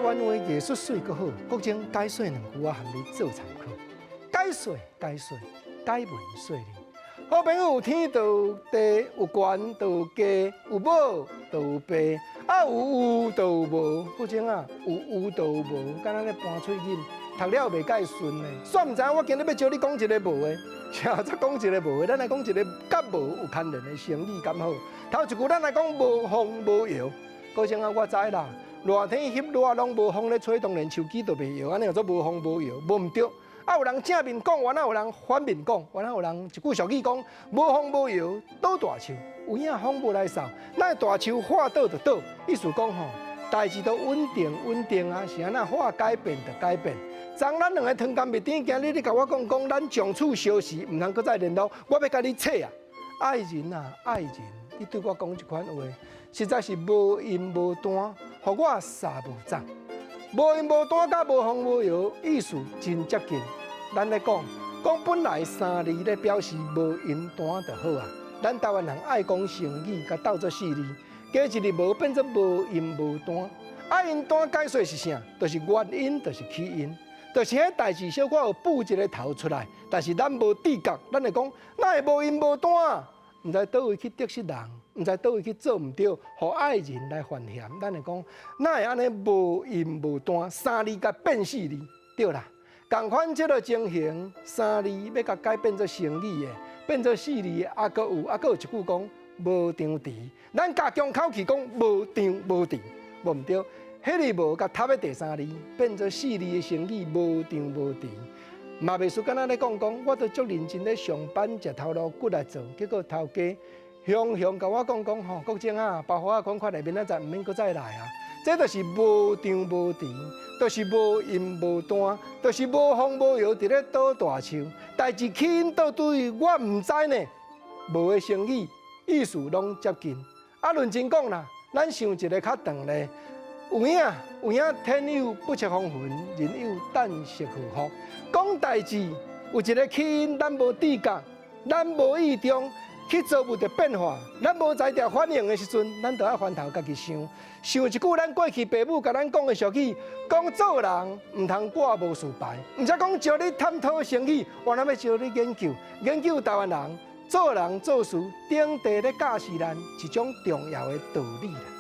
关话艺术水阁好，国情解说2句啊，含你做参考。解说，解文说理。好朋友有天就有地，有悬就有家，有母就有爸，啊有就有无。国情啊，有就有无，敢若咧搬喙引，读了袂介顺呢。煞毋知影我今日要招你讲一个无的，才讲一个无的，咱来讲一个甲无有牵连的成语敢好？头一句咱来讲无风无摇，国情啊，我知啦。热天翕热拢无风咧吹，当然手机就袂摇，安尼叫做无风无摇，无毋对。啊，有人正面讲，原来有人反面讲，原来有人一句俗语讲，无风无摇倒大树，有影风无来扫，那大树话倒就倒，意思讲吼，代志都稳定啊，是安那话改变就改变。昨咱两个汤干蜜甜，今日你甲我讲，咱从此消失，毋通搁再联络，我要甲你扯啊！爱人啊，爱人，你对我讲一款话，实在是无因无端。互我傻无赞，无因无端甲无风无摇，意思真接近。咱咧讲本来3字咧表示无因端就好啊。咱台湾人爱讲成语，甲斗做4字，加一字无变做无因无端。因端解说是啥？就是原因，就是起因，就是迄代志小可有补一个头出来，但是咱无知觉，咱会讲哪会无因无端？毋知倒位去得失人。毋知倒位去做毋对，互爱人来犯嫌，咱会讲哪会安尼无因无端，3字甲变4字，对啦。共款即个情形，3字要甲改变做成语的，变做4字，还阁有一句讲无张持。咱加强口气讲无张无持，无毋对。迄字无甲插在第3字，变做4字的成语无张无持。嘛袂输，敢若咧讲，我都足认真咧上班，食头路骨来做，结果头家。雄甲我讲吼，国情啊，包袱啊，款款的，明仔载毋免搁再来啊。这就是无张无持，就是无因无端，就是无风无摇，伫咧倒大树。代志起因倒对，我毋知呢。无的成语，意思拢接近。啊，论真讲啦，咱想一个较长咧，有影天有不测风云，人有旦夕祸福。讲代志有一个起因，咱无知觉，咱无意中。去造物的变化，咱无在条反应的时阵，咱就要翻头家己想一句咱过去父母甲咱讲的俗语，讲做人毋通挂无事牌，毋则讲招你探讨成语，我那要招你研究台湾人做人做事，顶地咧教示咱一种重要的道理啦。